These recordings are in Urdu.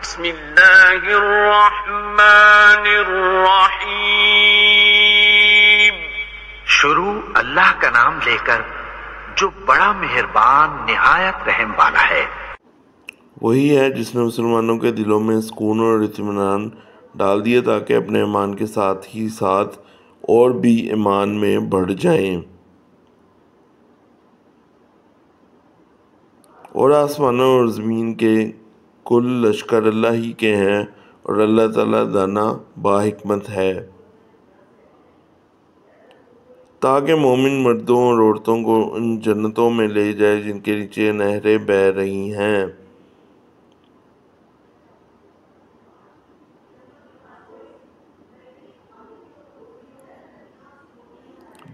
بسم اللہ الرحمن الرحیم۔ شروع اللہ کا نام لے کر جو بڑا مہربان نہایت رحم والا ہے۔ وہی ہے جس نے مسلمانوں کے دلوں میں سکون اور اطمینان ڈال دیا تاکہ اپنے ایمان کے ساتھ ہی ساتھ اور بھی ایمان میں بڑھ جائیں، اور آسمانوں اور زمین کے کل لشکر اللہ ہی کے ہیں، اور اللہ تعالیٰ دانا با حکمت ہے، تاکہ مومن مردوں اور عورتوں کو ان جنتوں میں لے جائے جن کے نیچے نہریں بہہ رہی ہیں۔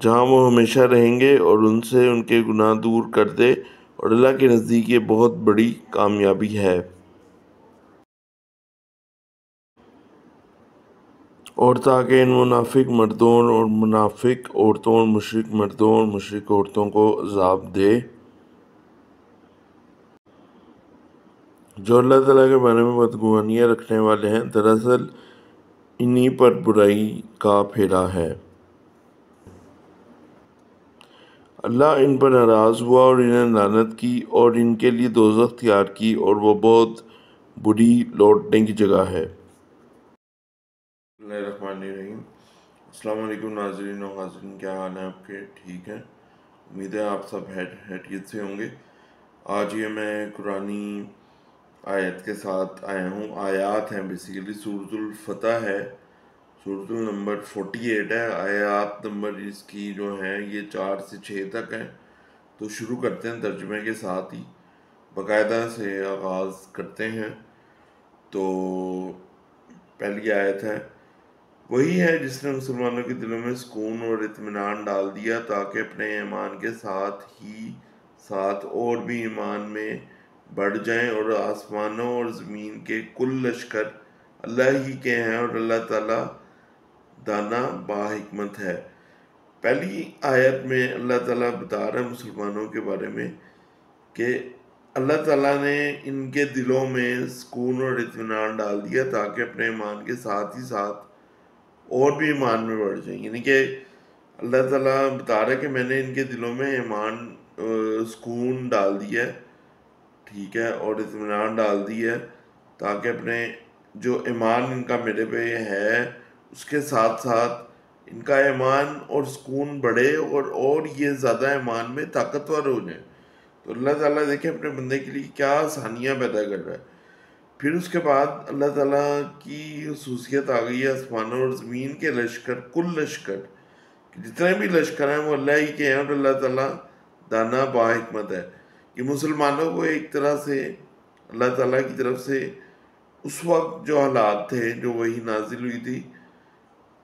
جہاں وہ ہمیشہ رہیں گے، اور ان سے ان کے گناہ دور کر دے، اور اللہ کے نزدیک یہ بہت بڑی کامیابی ہے۔ اور تاکہ ان منافق مردوں اور منافق عورتوں اور مشرک مردوں اور مشرک عورتوں کو عذاب دے جو اللہ تعالیٰ کے بارے میں بدگمانیاں رکھنے والے ہیں، دراصل انہی پر برائی کا پھیرا ہے۔ اللہ ان پر ناراض ہوا اور انہیں لعنت کی اور ان کے لیے دوزخ تیار کی، اور وہ بہت بری لوٹنے کی جگہ ہے۔ بسم اللہ الرحمن الرحیم۔ السلام علیکم ناظرین و حاضرین، کیا حال ہیں آپ کے؟ ٹھیک ہیں؟ امید ہے آپ سب خیریت سے ہوں گے۔ آج یہ میں قرآنی آیت کے ساتھ آیا ہوں، آیات ہیں بیسیکلی، سورۃ الفتح ہے، سورۃ نمبر 48 ہے، آیات نمبر اس کی جو ہیں یہ 4 سے 6 تک ہیں۔ تو شروع کرتے ہیں ترجمے کے ساتھ ہی، باقاعدہ سے آغاز کرتے ہیں۔ تو پہلی آیت ہے، وہی ہے جس نے مسلمانوں کے دلوں میں سکون اور اطمینان ڈال دیا تاکہ اپنے ایمان کے ساتھ ہی ساتھ اور بھی ایمان میں بڑھ جائیں، اور آسمانوں اور زمین کے کل لشکر اللہ ہی کے ہیں، اور اللہ تعالیٰ دانا با حکمت ہے۔ پہلی آیت میں اللہ تعالیٰ بتا رہا ہے مسلمانوں کے بارے میں کہ اللہ تعالیٰ نے ان کے دلوں میں سکون اور اطمینان ڈال دیا تاکہ اپنے ایمان کے ساتھ ہی ساتھ اور بھی ایمان میں بڑھ جائیں، یعنی کہ اللہ تعالیٰ بتا رہا ہے کہ میں نے ان کے دلوں میں ایمان سکون ڈال دیا ہے، ٹھیک ہے، اور اطمینان ڈال دیا ہے تاکہ اپنے جو ایمان ان کا میرے پہ ہے اس کے ساتھ ساتھ ان کا ایمان اور سکون بڑھے، اور یہ زیادہ ایمان میں طاقتور ہو جائیں۔ تو اللہ تعالیٰ دیکھیں اپنے بندے کے لیے کیا آسانیاں پیدا کر رہا ہے۔ پھر اس کے بعد اللہ تعالیٰ کی خصوصیت آ گئی ہے، آسمانوں اور زمین کے لشکر، کل لشکر، جتنے بھی لشکر ہیں وہ اللہ ہی کے ہیں، اور اللہ تعالیٰ دانا با حکمت ہے۔ یہ مسلمانوں کو ایک طرح سے اللہ تعالیٰ کی طرف سے اس وقت جو حالات تھے، جو وحی نازل ہوئی تھی،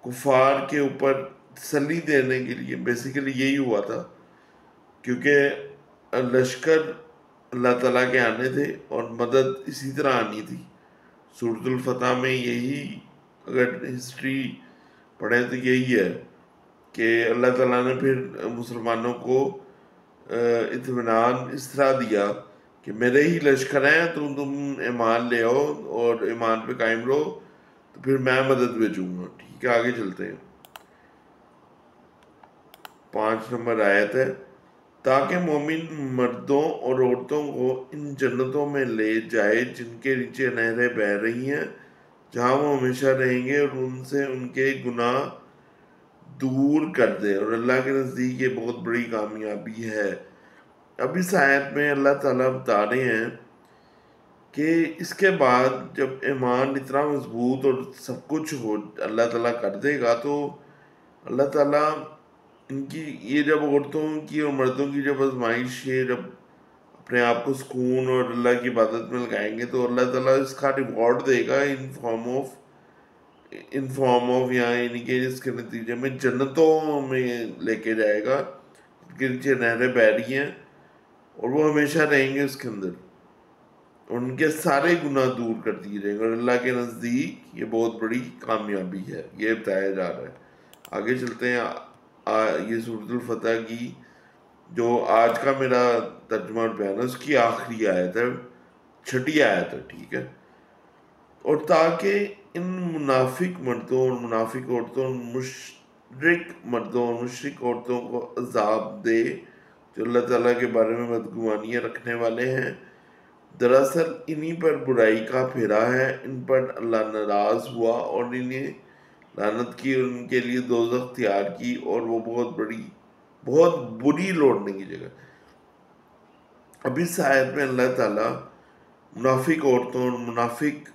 کفار کے اوپر تسلی دینے کے لیے بیسیکلی یہی ہوا تھا، کیونکہ لشکر اللہ تعالیٰ کے آنے تھے اور مدد اسی طرح آنی تھی۔ سورۃ الفتح میں یہی، اگر ہسٹری پڑھیں تو یہی ہے کہ اللہ تعالیٰ نے پھر مسلمانوں کو اطمینان اس طرح دیا کہ میرے ہی لشکر ہیں، تم ایمان لے آؤ اور ایمان پہ قائم رہو تو پھر میں مدد بھیجوں گا، ٹھیک ہے۔ آگے چلتے ہیں، 5 نمبر آیت ہے، تاکہ مومن مردوں اور عورتوں کو ان جنتوں میں لے جائے جن کے نیچے نہریں بہہ رہی ہیں، جہاں وہ ہمیشہ رہیں گے، اور ان سے ان کے گناہ دور کر دے، اور اللہ کے نزدیک یہ بہت بڑی کامیابی ہے۔ اب اس آیت میں اللہ تعالیٰ بتا رہے ہیں کہ اس کے بعد جب ایمان اتنا مضبوط اور سب کچھ ہو اللہ تعالیٰ کر دے گا، تو اللہ تعالیٰ ان کی یہ جب عورتوں کی اور مردوں کی جب آزمائش ہے، جب اپنے آپ کو سکون اور اللہ کی عبادت میں لگائیں گے، تو اللہ تعالیٰ اس کا ریوارڈ دے گا ان فارم آف یعنی کہ اس کے نتیجے میں جنتوں میں لے کے جائے گا، ان کے نیچے نہریں بہہ رہی ہیں، اور وہ ہمیشہ رہیں گے اس کے اندر، اور ان کے سارے گناہ دور کر دیے جائیں گے، اور اللہ کے نزدیک یہ بہت بڑی کامیابی ہے، یہ بتایا جا رہا ہے۔ آگے چلتے ہیں، یہ سورۃ الفتح کی جو آج کا میرا ترجمہ اور بیان ہے اس کی آخری آیت ہے، 6 آیت ہے، ٹھیک ہے۔ اور تاکہ ان منافق مردوں اور منافق عورتوں اور مشرک مردوں اور مشرک عورتوں کو عذاب دے جو اللہ تعالیٰ کے بارے میں بدگمانیاں رکھنے والے ہیں۔ دراصل انہی پر برائی کا پھیرا ہے، ان پر اللہ ناراض ہوا اور انہیں لعنت کی اور ان کے لیے دوزخ تیار کی اور وہ بہت بری لوٹنے کی جگہ۔ اب اس آیت میں اللہ تعالیٰ منافق عورتوں اور منافق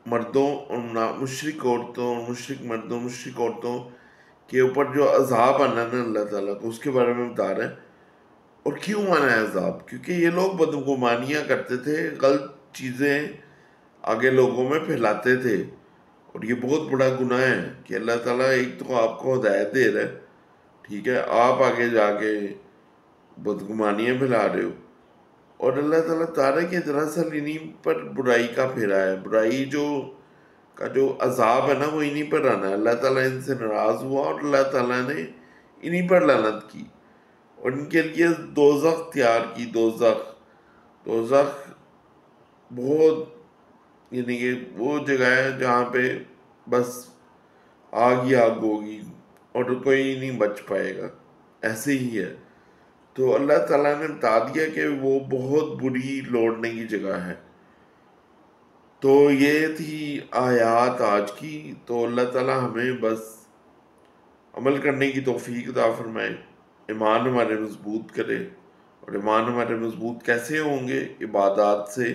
مردوں اور مشرک عورتوں اور مشرک مردوں مشرک عورتوں کے اوپر جو عذاب آنا ہے اللہ تعالیٰ کو، اس کے بارے میں بتا رہے ہیں۔ اور کیوں آنا ہے عذاب؟ کیونکہ یہ لوگ بدگمانیاں کرتے تھے، غلط چیزیں آگے لوگوں میں پھیلاتے تھے، اور یہ بہت بڑا گناہ ہے کہ اللہ تعالیٰ ایک تو آپ کو ہدایت دے رہا ہے، ٹھیک ہے، آپ آگے جا کے بدگمانیاں پھیلا رہے ہو، اور اللہ تعالیٰ بتا رہا ہے کہ دراصل انہی پر برائی کا پھیرا ہے، برائی کا جو عذاب ہے نا وہ انہی پر آنا ہے۔ اللہ تعالیٰ ان سے ناراض ہوا اور اللہ تعالیٰ نے انہی پر لعنت کی اور ان کے لیے دوزخ تیار کی۔ دوزخ بہت، یعنی کہ وہ جگہ ہے جہاں پہ بس آگ ہی آگ ہوگی اور کوئی نہیں بچ پائے گا، ایسے ہی ہے۔ تو اللہ تعالیٰ نے بتا دیا کہ وہ بہت بری لوٹنے کی جگہ ہے۔ تو یہ تھی آیات آج کی۔ تو اللہ تعالیٰ ہمیں بس عمل کرنے کی توفیق عطا فرمائے، ایمان ہمارے مضبوط کرے۔ اور ایمان ہمارے مضبوط کیسے ہوں گے؟ عبادات سے۔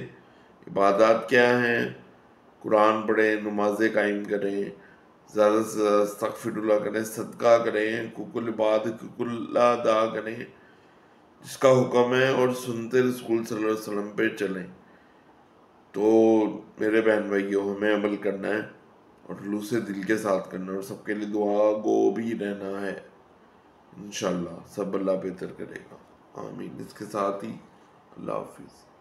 عبادات کیا ہیں؟ قرآن پڑھیں، نمازیں قائم کریں، زیادہ سے زیادہ استغفر اللہ کریں، صدقہ کریں، حقوق العباد حقوق اللہ ادا کریں جس کا حکم ہے، اور سنتے رسول صلی اللہ علیہ وسلم پہ چلیں۔ تو میرے بہن بھائیوں، ہمیں عمل کرنا ہے اور خلوص دل کے ساتھ کرنا ہے، اور سب کے لیے دعا گو بھی رہنا ہے۔ انشاءاللہ سب اللہ بہتر کرے گا، آمین۔ اس کے ساتھ ہی اللہ حافظ۔